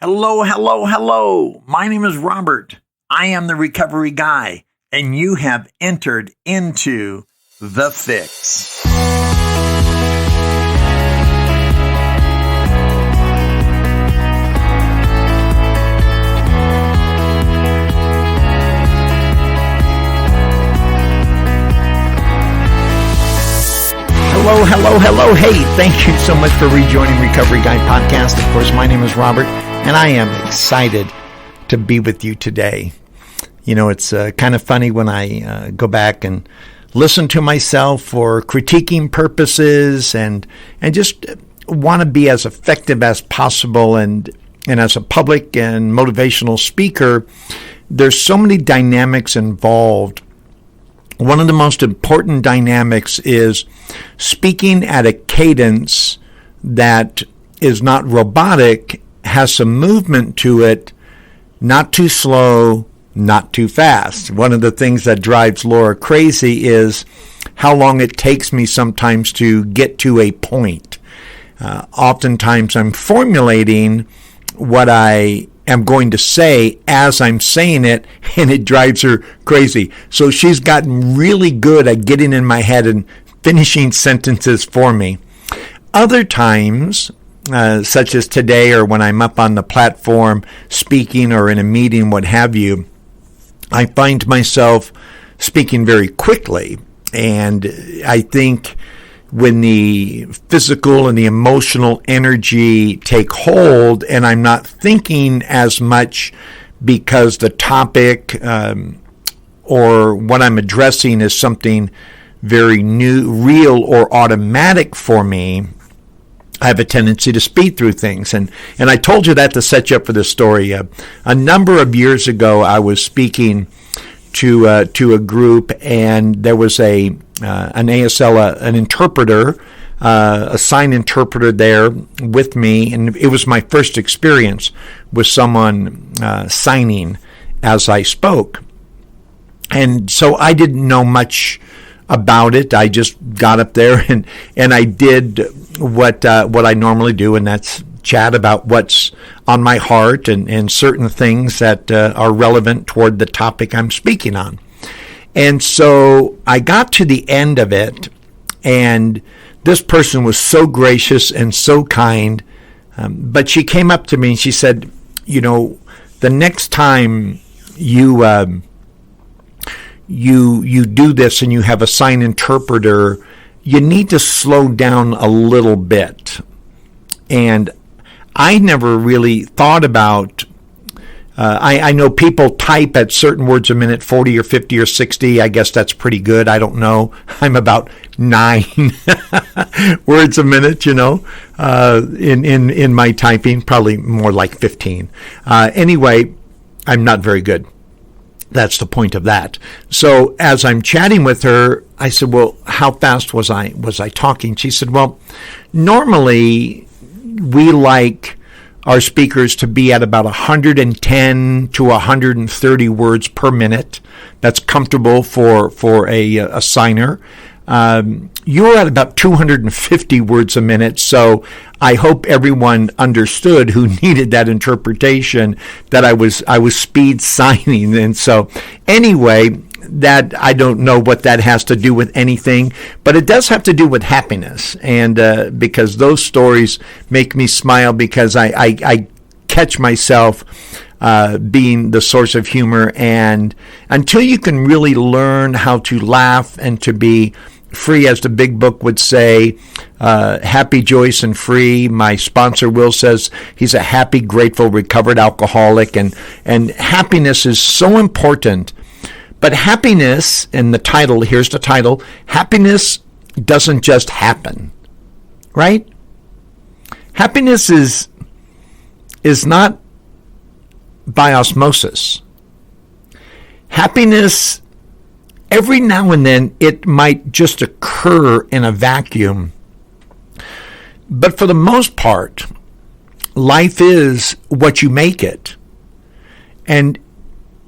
Hello, hello, hello. My name is Robert. I am the recovery guy, and you have entered into The Fix. Hello, hello, hello. Hey, thank you so much for rejoining Recovery Guy Podcast. Of course, my name is Robert, and I am excited to be with you today. You know, it's kind of funny when I go back and listen to myself for critiquing purposes and just want to be as effective as possible. And as a public and motivational speaker, there's so many dynamics involved. One of the most important dynamics is speaking at a cadence that is not robotic, has some movement to it, not too slow, not too fast. One of the things that drives Laura crazy is how long it takes me sometimes to get to a point. Oftentimes I'm formulating what I am going to say as I'm saying it, and it drives her crazy. So she's gotten really good at getting in my head and finishing sentences for me. Other times, such as today or when I'm up on the platform speaking or in a meeting, what have you, I find myself speaking very quickly. And I think when the physical and the emotional energy take hold and I'm not thinking as much because the topic or what I'm addressing is something very new, real, or automatic for me, I have a tendency to speed through things. And I told you that to set you up for this story. A number of years ago, I was speaking to a group, and there was an ASL, an interpreter, a sign interpreter there with me, and it was my first experience with someone signing as I spoke. And so I didn't know much about it. I just got up there and I did what I normally do, and that's chat about what's on my heart and certain things that are relevant toward the topic I'm speaking on. And so I got to the end of it, and this person was so gracious and so kind, but she came up to me and she said, you know, the next time you do this and you have a sign interpreter, you need to slow down a little bit. And I never really thought about, I know people type at certain words a minute, 40 or 50 or 60. I guess that's pretty good. I don't know. I'm about 9 words a minute, you know, in my typing, probably more like 15. Anyway, I'm not very good. That's the point of that. So as I'm chatting with her, I said, well, how fast was I talking? She said, well, normally we like our speakers to be at about 110 to 130 words per minute. That's comfortable for a signer. You're at about 250 words a minute, so I hope everyone understood who needed that interpretation that I was speed signing. And so anyway, that I don't know what that has to do with anything, but it does have to do with happiness. And because those stories make me smile, because I catch myself being the source of humor. And until you can really learn how to laugh and to be free, as the big book would say, happy, joyous, and free. My sponsor, Will, says he's a happy, grateful, recovered alcoholic. And happiness is so important. But happiness, and the title, here's the title, happiness doesn't just happen, right? Happiness is not by osmosis. Happiness, every now and then, it might just occur in a vacuum. But for the most part, life is what you make it. And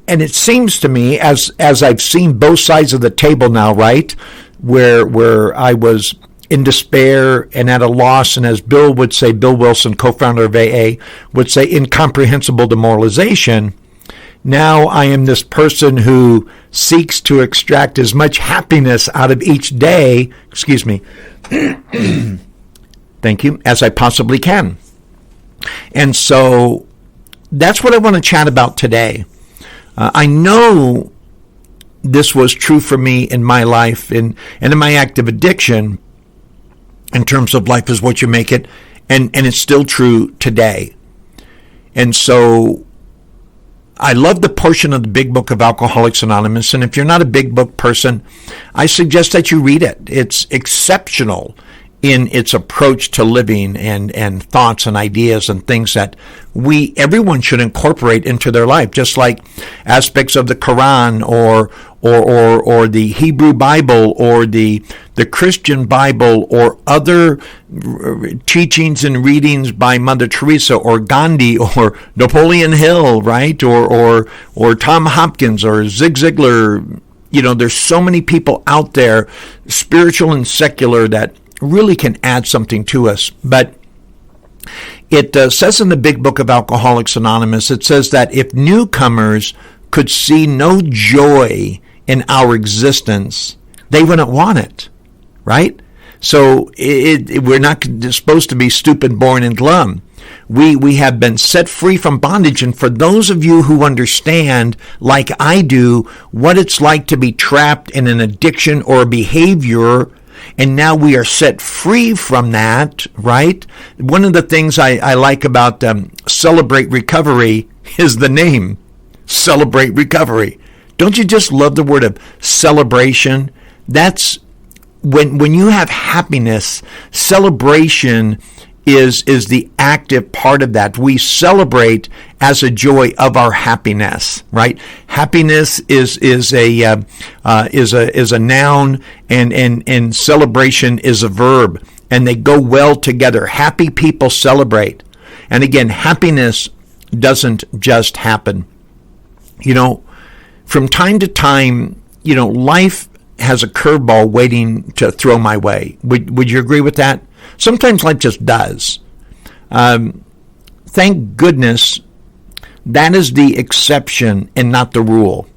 it seems to me, as I've seen both sides of the table now, right, where I was in despair and at a loss, and as Bill would say, Bill Wilson, co-founder of AA, would say, incomprehensible demoralization. Now I am this person who seeks to extract as much happiness out of each day, thank you, as I possibly can. And so that's what I want to chat about today. I know this was true for me in my life and in my active addiction, in terms of life is what you make it, and it's still true today. And so I love the portion of the Big Book of Alcoholics Anonymous, and if you're not a Big Book person, I suggest that you read it. It's exceptional in its approach to living and thoughts and ideas and things that everyone should incorporate into their life, just like aspects of the Quran or the Hebrew Bible or the Christian Bible or other teachings and readings by Mother Teresa or Gandhi or Napoleon Hill, right? Or Tom Hopkins or Zig Ziglar. There's so many people out there, spiritual and secular, that really can add something to us. But it says in the Big Book of Alcoholics Anonymous, it says that if newcomers could see no joy in our existence, they wouldn't want it, right? So we're not supposed to be stupid, boring, and glum. We have been set free from bondage. And for those of you who understand, like I do, what it's like to be trapped in an addiction or a behavior, and now we are set free from that, right? One of the things I like about Celebrate Recovery is the name, Celebrate Recovery. Don't you just love the word of celebration? That's when you have happiness, celebration is the active part of that. We celebrate as a joy of our happiness, right? Happiness is a noun, and celebration is a verb, and they go well together. Happy people celebrate, and again, happiness doesn't just happen. From time to time, life has a curveball waiting to throw my way. Would you agree with that? Sometimes life just does. Thank goodness that is the exception and not the rule.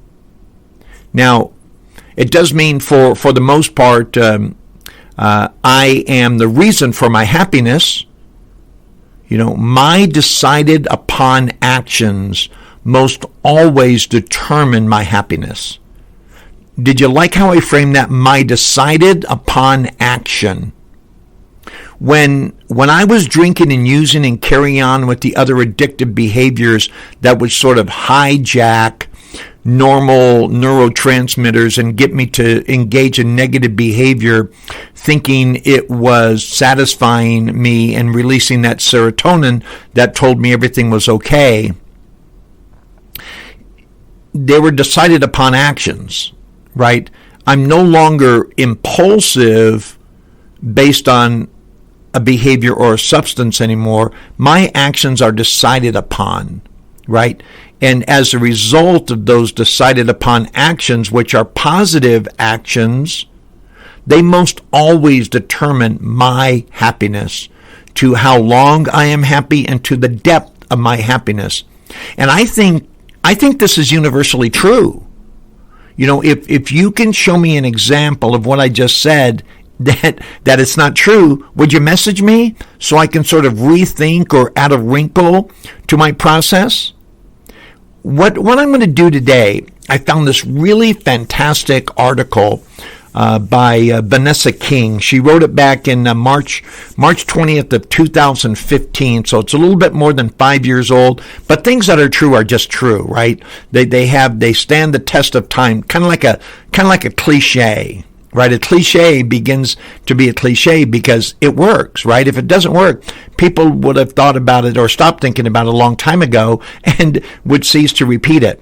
Now, it does mean for the most part, I am the reason for my happiness. My decided upon actions most always determine my happiness. Did you like how I framed that? My decided upon action. When I was drinking and using and carrying on with the other addictive behaviors that would sort of hijack normal neurotransmitters and get me to engage in negative behavior, thinking it was satisfying me and releasing that serotonin that told me everything was okay, they were decided upon actions, right? I'm no longer impulsive based on a behavior or a substance anymore. My actions are decided upon, right? And as a result of those decided upon actions, which are positive actions, they most always determine my happiness, to how long I am happy and to the depth of my happiness. And I think this is universally true. If you can show me an example of what I just said that it's not true, would you message me so I can sort of rethink or add a wrinkle to my process? What I'm going to do today, I found this really fantastic article by Vanessa King. She wrote it back in March 20th of 2015, so it's a little bit more than 5 years old. But things that are true are just true, right? They stand the test of time, kind of like a cliche. Right, a cliche begins to be a cliche because it works, right? If it doesn't work, people would have thought about it or stopped thinking about it a long time ago and would cease to repeat it.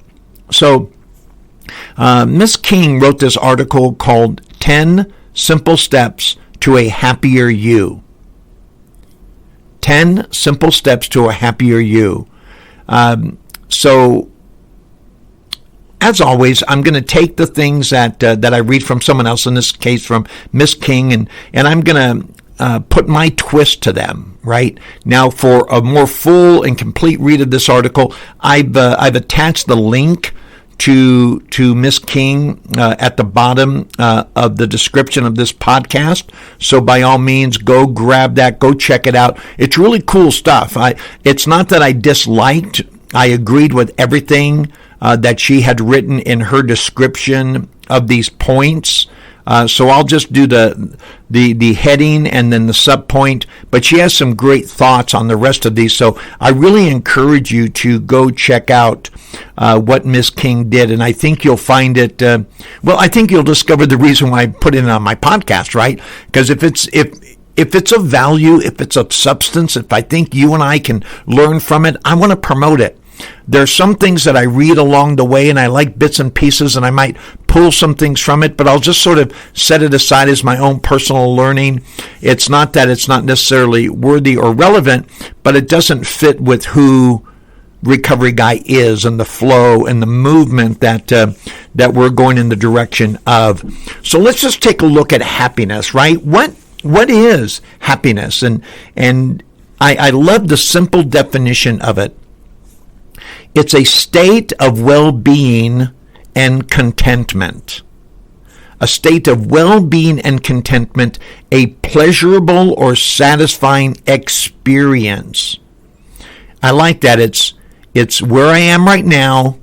So, Miss King wrote this article called 10 Simple Steps to a Happier You. 10 Simple Steps to a Happier You. So, as always, I'm going to take the things that I read from someone else, in this case from Miss King, and I'm going to put my twist to them. Right now, for a more full and complete read of this article, I've attached the link to Miss King at the bottom of the description of this podcast. So by all means, go grab that, go check it out. It's really cool stuff. It's not that I disliked. I agreed with everything that she had written in her description of these points. So I'll just do the heading and then the subpoint, but she has some great thoughts on the rest of these. So I really encourage you to go check out what Miss King did, and I think you'll find it. I think you'll discover the reason why I put it on my podcast, right? Because if it's of value, if it's of substance, if I think you and I can learn from it, I want to promote it. There's some things that I read along the way, and I like bits and pieces, and I might pull some things from it, but I'll just sort of set it aside as my own personal learning. It's not that it's not necessarily worthy or relevant, but it doesn't fit with who Recovery Guy is and the flow and the movement that we're going in the direction of. So let's just take a look at happiness, right? What is happiness? And I love the simple definition of it. It's a state of well-being and contentment. A state of well-being and contentment, a pleasurable or satisfying experience. I like that. It's where I am right now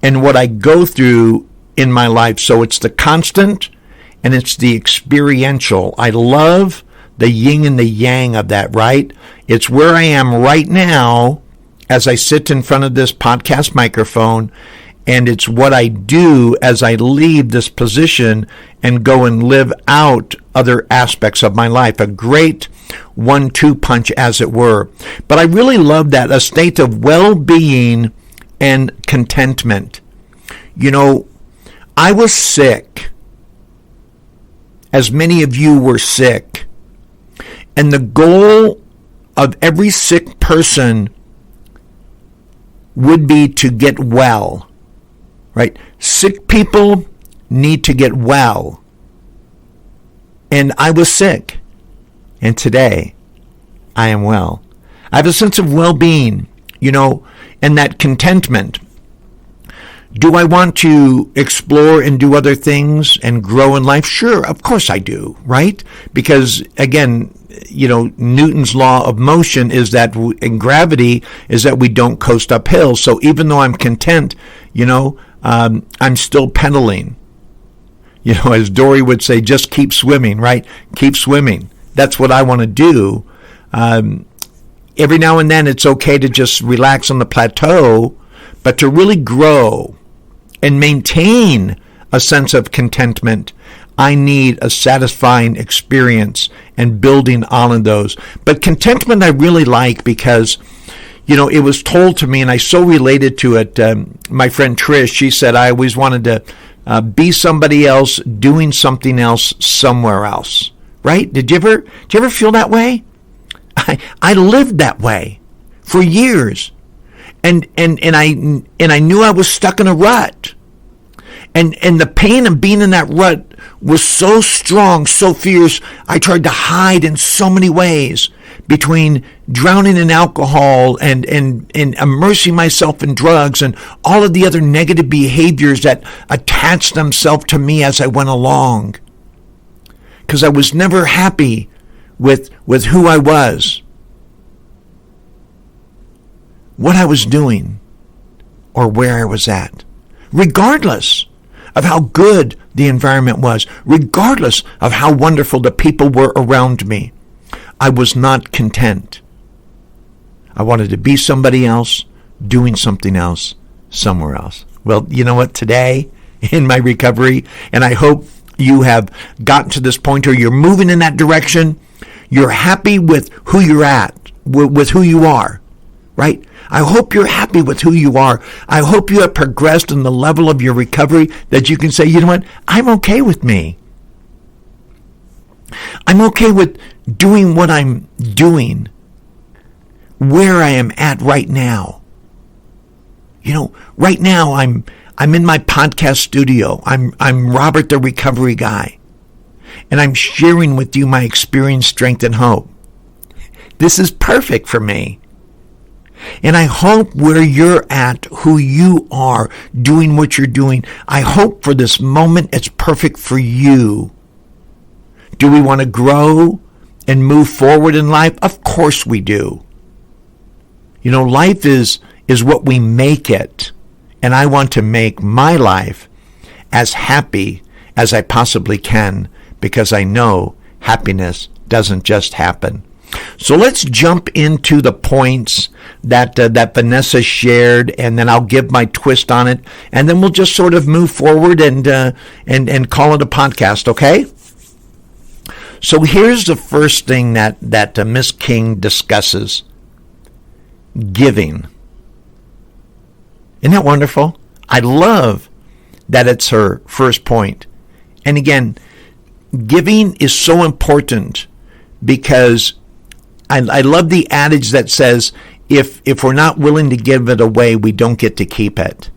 and what I go through in my life. So it's the constant and it's the experiential. I love the yin and the yang of that, right? It's where I am right now as I sit in front of this podcast microphone, and it's what I do as I leave this position and go and live out other aspects of my life. A great 1-2 punch, as it were. But I really love that, a state of well-being and contentment. You know, I was sick, as many of you were sick, and the goal of every sick person would be to get well, right? Sick people need to get well. And I was sick, and today I am well. I have a sense of well-being, and that contentment. Do I want to explore and do other things and grow in life? Sure, of course I do, right? Because, again, Newton's law of motion is that, in gravity, is that we don't coast up hills. So even though I'm content, I'm still pedaling. As Dory would say, just keep swimming, right? Keep swimming. That's what I want to do. Every now and then it's okay to just relax on the plateau, but to really grow and maintain a sense of contentment, I need a satisfying experience and building on those. But contentment I really like because, it was told to me, and I so related to it. My friend Trish, she said, I always wanted to be somebody else doing something else somewhere else. Right? Did you ever feel that way? I lived that way for years. And I knew I was stuck in a rut. And the pain of being in that rut was so strong, so fierce, I tried to hide in so many ways, between drowning in alcohol and immersing myself in drugs and all of the other negative behaviors that attached themselves to me as I went along. Because I was never happy with who I was, what I was doing, or where I was at, regardless of how good the environment was, regardless of how wonderful the people were around me. I was not content. I wanted to be somebody else, doing something else, somewhere else. Well, you know what? Today, in my recovery, and I hope you have gotten to this point, or you're moving in that direction, you're happy with who you're at, with who you are, right? I hope you're happy with who you are. I hope you have progressed in the level of your recovery that you can say, you know what, I'm okay with me. I'm okay with doing what I'm doing, where I am at right now. Right now I'm in my podcast studio. I'm Robert the Recovery Guy. And I'm sharing with you my experience, strength, and hope. This is perfect for me. And I hope where you're at, who you are, doing what you're doing, I hope for this moment it's perfect for you. Do we want to grow and move forward in life? Of course we do. You know, life is what we make it. And I want to make my life as happy as I possibly can, because I know happiness doesn't just happen. So let's jump into the points that Vanessa shared, and then I'll give my twist on it, and then we'll just sort of move forward and call it a podcast, okay? So here's the first thing that Miss King discusses: giving. Isn't that wonderful? I love that it's her first point. And again, giving is so important because I love the adage that says, if we're not willing to give it away, we don't get to keep it,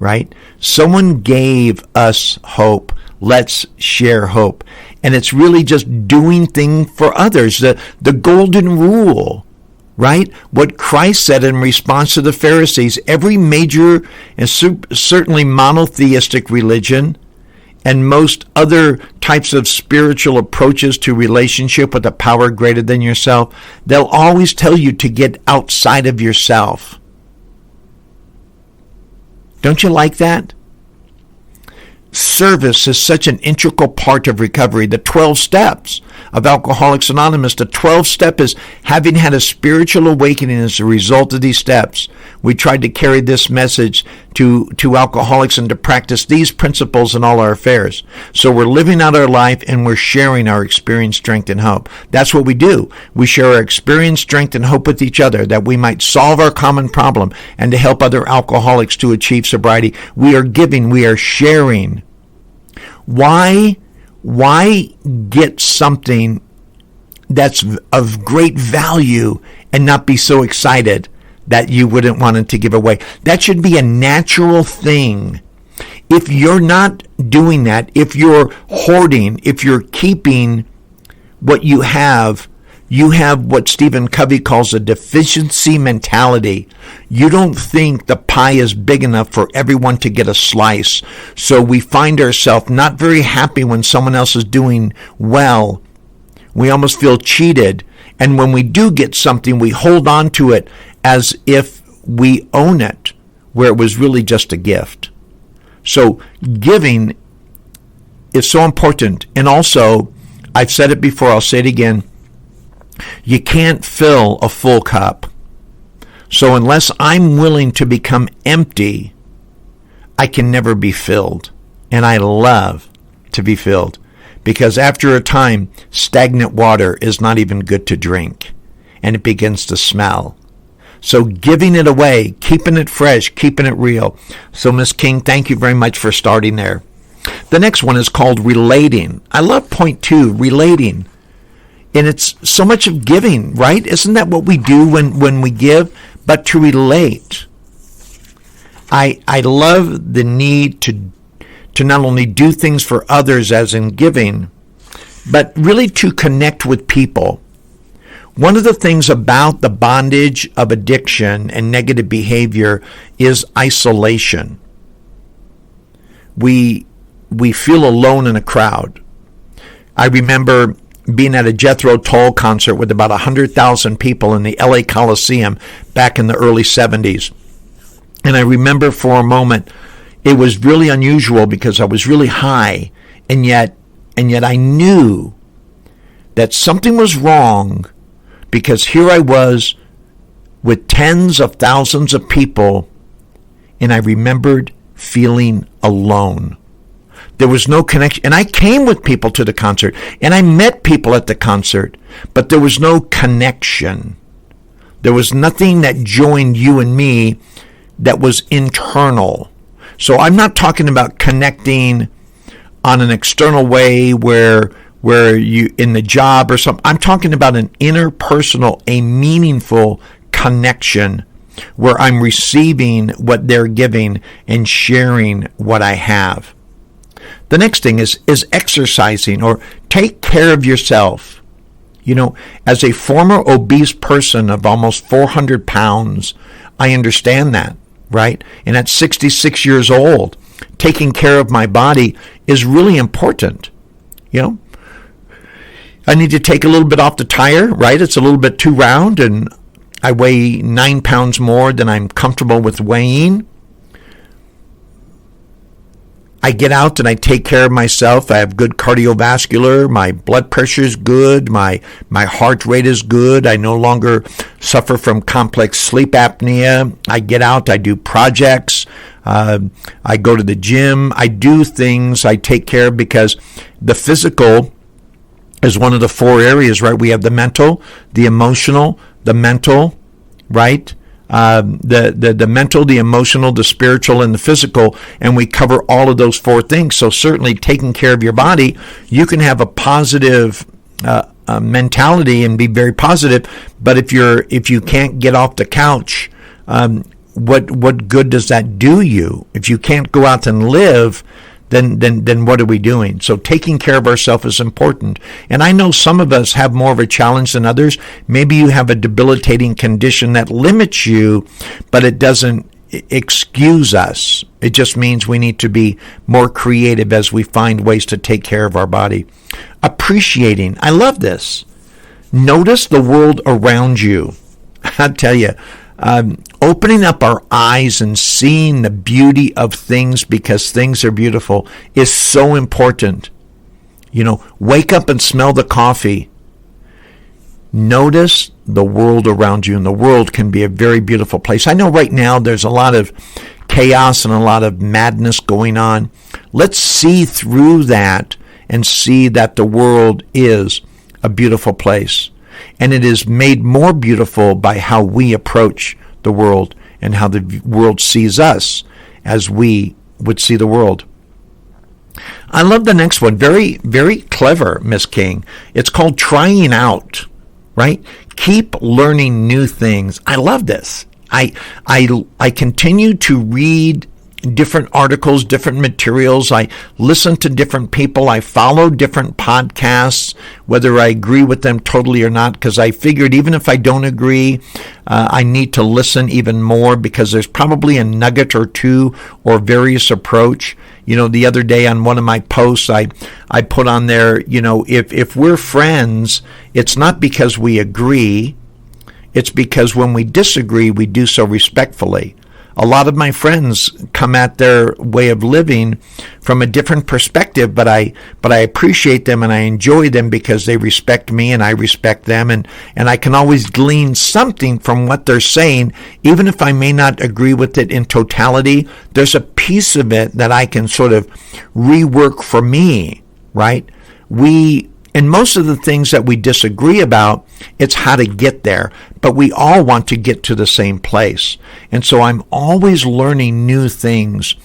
right? Someone gave us hope. Let's share hope. And it's really just doing things for others. The golden rule, right? What Christ said in response to the Pharisees: every major and certainly monotheistic religion and most other types of spiritual approaches to relationship with a power greater than yourself, they'll always tell you to get outside of yourself. Don't you like that? Service is such an integral part of recovery. The 12 steps of Alcoholics Anonymous, the 12th step is having had a spiritual awakening as a result of these steps. We tried to carry this message to alcoholics and to practice these principles in all our affairs. So we're living out our life and we're sharing our experience, strength, and hope. That's what we do. We share our experience, strength, and hope with each other that we might solve our common problem and to help other alcoholics to achieve sobriety. We are giving, we are sharing. Why get something that's of great value and not be so excited that you wouldn't want it to give away? That should be a natural thing. If you're not doing that, if you're hoarding, if you're keeping what you have what Stephen Covey calls a deficiency mentality. You don't think the pie is big enough for everyone to get a slice. So we find ourselves not very happy when someone else is doing well. We almost feel cheated. And when we do get something, we hold on to it as if we own it, where it was really just a gift. So giving is so important. And also, I've said it before, I'll say it again, you can't fill a full cup. So unless I'm willing to become empty, I can never be filled. And I love to be filled, because after a time, stagnant water is not even good to drink, and it begins to smell. So giving it away, keeping it fresh, keeping it real. So Miss King, thank you very much for starting there. The next one is called relating. I love point 2, relating. And it's so much of giving, right? Isn't that what we do when we give? But to relate. I love the need to not only do things for others as in giving, but really to connect with people. One of the things about the bondage of addiction and negative behavior is isolation. We feel alone in a crowd. I remember being at a Jethro Tull concert with about 100,000 people in the LA Coliseum back in the early 70s. And I remember for a moment, it was really unusual because I was really high, and yet I knew that something was wrong, because here I was with tens of thousands of people, and I remembered feeling alone. There was no connection. And I came with people to the concert, and I met people at the concert, but there was no connection. There was nothing that joined you and me that was internal. So I'm not talking about connecting on an external way where you in the job or something. I'm talking about an interpersonal, a meaningful connection. where I'm receiving what they're giving and sharing what I have. The next thing is exercising, or take care of yourself. As a former obese person of almost 400 pounds, I understand that, right? And at 66 years old, taking care of my body is really important. I need to take a little bit off the tire, right? It's a little bit too round, and I weigh 9 pounds more than I'm comfortable with weighing. I get out and I take care of myself. I have good cardiovascular. My blood pressure is good. My heart rate is good. I no longer suffer from complex sleep apnea. I get out. I do projects. I go to the gym. I do things. I take care of, because the physical is one of the 4 areas, right? We have the mental, the emotional, the mental, right? The mental, the emotional, the spiritual, and the physical, and we cover all of those 4 things. So certainly taking care of your body, you can have a positive mentality and be very positive, but if you can't get off the couch, what good does that do you? If you can't go out and live, then what are we doing? So taking care of ourselves is important. And I know some of us have more of a challenge than others. Maybe you have a debilitating condition that limits you, but it doesn't excuse us. It just means we need to be more creative as we find ways to take care of our body. Appreciating. I love this. Notice the world around you. I tell you, opening up our eyes and seeing the beauty of things because things are beautiful is so important. Wake up and smell the coffee. Notice the world around you, and the world can be a very beautiful place. I know right now there's a lot of chaos and a lot of madness going on. Let's see through that and see that the world is a beautiful place. And it is made more beautiful by how we approach the world and how the world sees us as we would see the world. I love the next one. Very, very clever, Miss King. It's called trying out, right? Keep learning new things. I love this. I continue to read different articles, different materials. I listen to different people. I follow different podcasts, whether I agree with them totally or not, because I figured even if I don't agree, I need to listen even more, because there's probably a nugget or two or various approach. The other day on one of my posts, I put on there, if we're friends, it's not because we agree. It's because when we disagree, we do so respectfully. A lot of my friends come at their way of living from a different perspective, but I appreciate them and I enjoy them because they respect me and I respect them, and I can always glean something from what they're saying, even if I may not agree with it in totality. There's a piece of it that I can sort of rework for me, right? And most of the things that we disagree about, it's how to get there. But we all want to get to the same place. And so I'm always learning new things,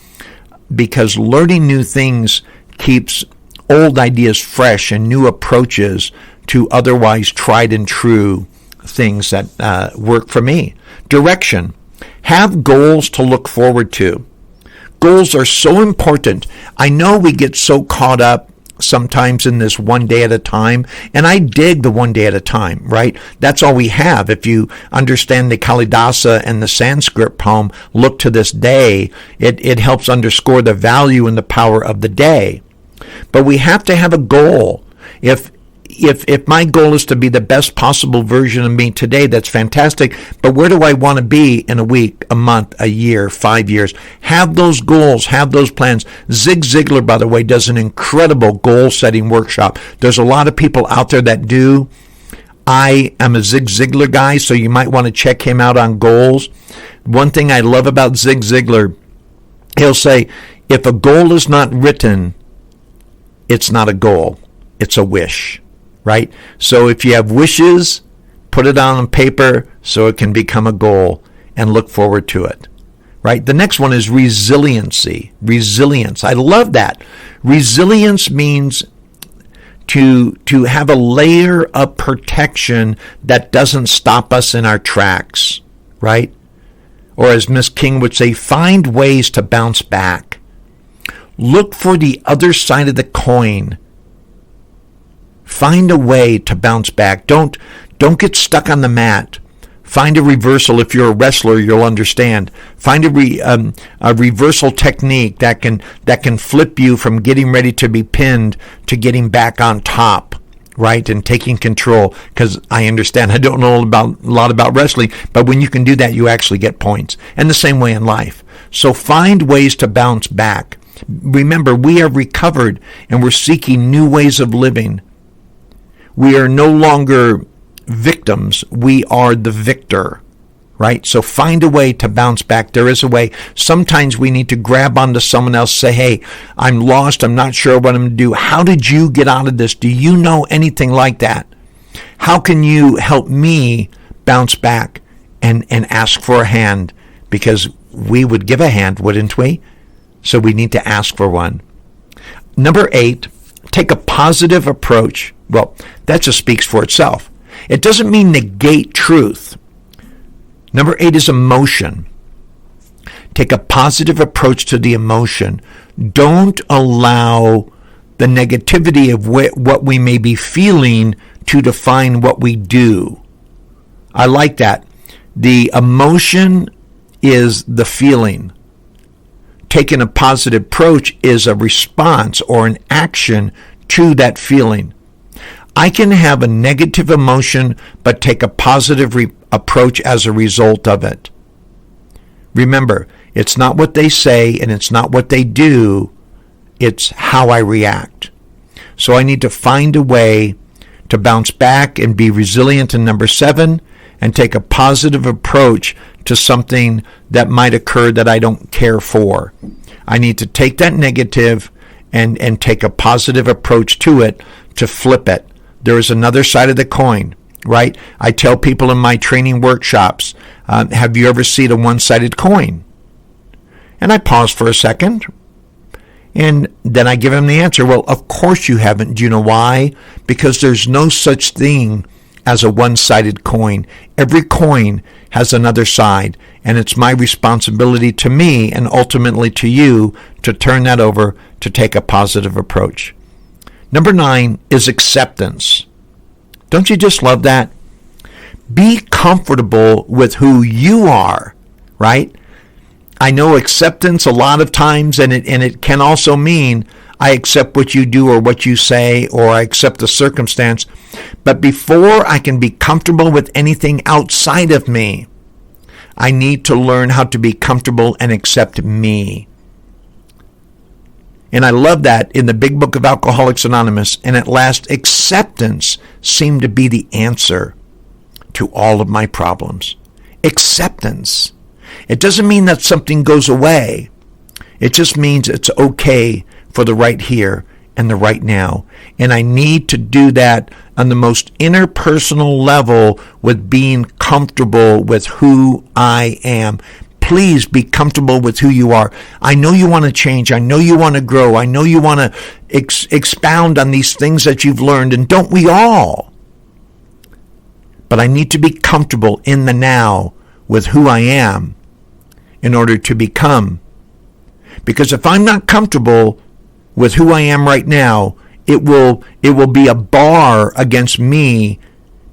because learning new things keeps old ideas fresh and new approaches to otherwise tried and true things that work for me. Direction. Have goals to look forward to. Goals are so important. I know we get so caught up sometimes in this one day at a time, and I dig the one day at a time, right? That's all we have. If you understand the Kalidasa and the Sanskrit poem, look to this day, it helps underscore the value and the power of the day. But we have to have a goal. If my goal is to be the best possible version of me today, that's fantastic. But where do I want to be in a week, a month, a year, 5 years? Have those goals, have those plans. Zig Ziglar, by the way, does an incredible goal-setting workshop. There's a lot of people out there that do. I am a Zig Ziglar guy, so you might want to check him out on goals. One thing I love about Zig Ziglar, he'll say, if a goal is not written, it's not a goal, it's a wish. Right? So if you have wishes, put it on paper so it can become a goal and look forward to it. Right? The next one is resiliency. Resilience. I love that. Resilience means to have a layer of protection that doesn't stop us in our tracks. Right? or as Miss King would say, find ways to bounce back. Look for the other side of the coin. Find a way to bounce back. Don't get stuck on the mat. Find a reversal. If you're a wrestler, you'll understand. Find a reversal technique that can flip you from getting ready to be pinned to getting back on top, right, and taking control. Because I understand, I don't know a lot about wrestling, but when you can do that, you actually get points. And the same way in life. So find ways to bounce back. Remember, we have recovered and we're seeking new ways of living. We are no longer victims. We are the victor, right? So find a way to bounce back. There is a way. Sometimes we need to grab onto someone else, say, hey, I'm lost. I'm not sure what I'm going to do. How did you get out of this? Do you know anything like that? How can you help me bounce back and ask for a hand? Because we would give a hand, wouldn't we? So we need to ask for one. Number 8, take a positive approach. Well, that just speaks for itself. It doesn't mean negate truth. Number 8 is emotion. Take a positive approach to the emotion. Don't allow the negativity of what we may be feeling to define what we do. I like that. The emotion is the feeling. Taking a positive approach is a response or an action to that feeling. I can have a negative emotion, but take a positive approach as a result of it. Remember, it's not what they say and it's not what they do, it's how I react. So I need to find a way to bounce back and be resilient in number 7 and take a positive approach to something that might occur that I don't care for. I need to take that negative and take a positive approach to it to flip it. There is another side of the coin, right? I tell people in my training workshops, have you ever seen a one-sided coin? And I pause for a second, and then I give them the answer. Well, of course you haven't. Do you know why? Because there's no such thing as a one-sided coin. Every coin has another side, and it's my responsibility to me and ultimately to you to turn that over to take a positive approach. Number 9 is acceptance. Don't you just love that? Be comfortable with who you are, right? I know acceptance a lot of times, and it can also mean I accept what you do or what you say, or I accept the circumstance. But before I can be comfortable with anything outside of me, I need to learn how to be comfortable and accept me. And I love that in the big book of Alcoholics Anonymous. And at last, acceptance seemed to be the answer to all of my problems. Acceptance. It doesn't mean that something goes away. It just means it's okay for the right here and the right now. And I need to do that on the most interpersonal level with being comfortable with who I am. Please be comfortable with who you are. I know you want to change. I know you want to grow. I know you want to expound on these things that you've learned, and don't we all? But I need to be comfortable in the now with who I am in order to become. Because if I'm not comfortable with who I am right now, it will be a bar against me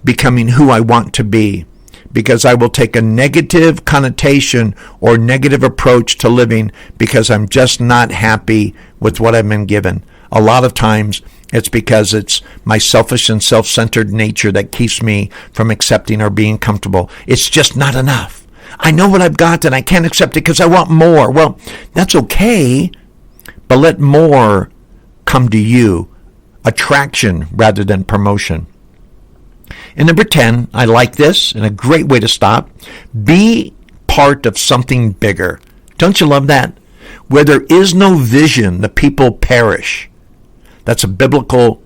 becoming who I want to be. Because I will take a negative connotation or negative approach to living because I'm just not happy with what I've been given. A lot of times it's because it's my selfish and self-centered nature that keeps me from accepting or being comfortable. It's just not enough. I know what I've got and I can't accept it because I want more. Well, that's okay, but let more come to you. Attraction rather than promotion. And number 10, I like this, and a great way to stop. Be part of something bigger. Don't you love that? Where there is no vision, the people perish. That's a biblical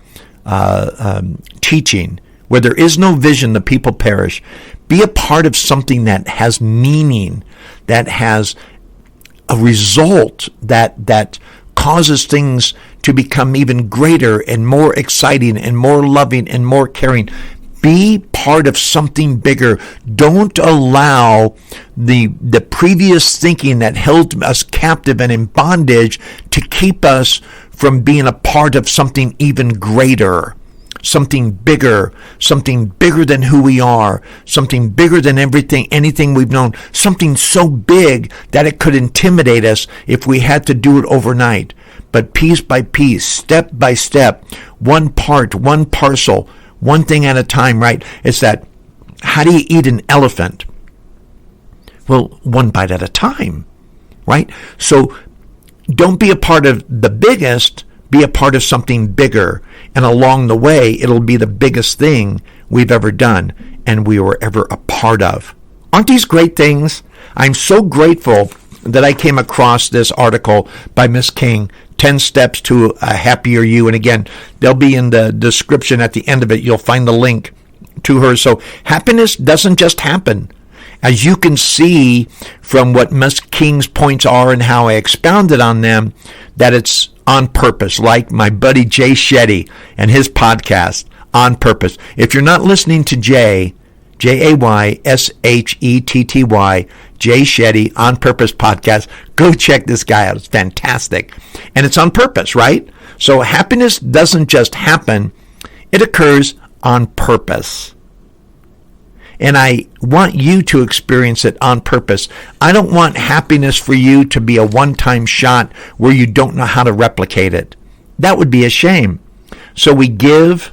teaching. Where there is no vision, the people perish. Be a part of something that has meaning, that has a result, that causes things to become even greater and more exciting and more loving and more caring. Be part of something bigger. Don't allow the previous thinking that held us captive and in bondage to keep us from being a part of something even greater, something bigger than who we are, something bigger than anything we've known, something so big that it could intimidate us if we had to do it overnight. But piece by piece, step by step, one part, one parcel, one thing at a time, right? It's that, how do you eat an elephant? Well, one bite at a time, right? So don't be a part of the biggest, be a part of something bigger. And along the way, it'll be the biggest thing we've ever done and we were ever a part of. Aren't these great things? I'm so grateful that I came across this article by Miss King, 10 Steps to a Happier You. And again, they'll be in the description at the end of it. You'll find the link to her. So happiness doesn't just happen. As you can see from what Miss King's points are and how I expounded on them, that it's on purpose, like my buddy Jay Shetty and his podcast, On Purpose. If you're not listening to Jay, Jaysshetty, Jay Shetty, On Purpose podcast, go check this guy out. It's fantastic. And it's on purpose, right? So happiness doesn't just happen. It occurs on purpose. And I want you to experience it on purpose. I don't want happiness for you to be a one-time shot where you don't know how to replicate it. That would be a shame. So we give,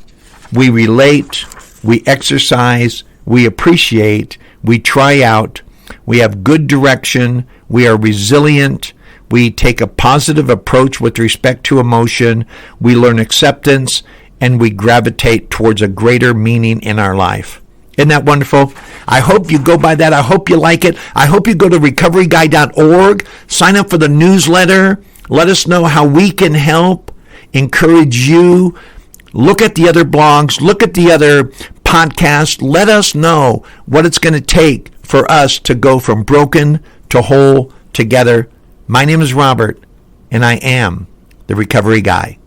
we relate, we exercise, we appreciate, we try out, we have good direction, we are resilient, we take a positive approach with respect to emotion, we learn acceptance, and we gravitate towards a greater meaning in our life. Isn't that wonderful? I hope you go by that. I hope you like it. I hope you go to recoveryguy.org, sign up for the newsletter, let us know how we can help, encourage you. Look at the other blogs, look at the other podcasts. Let us know what it's going to take for us to go from broken to whole together. My name is Robert, and I am the Recovery Guy.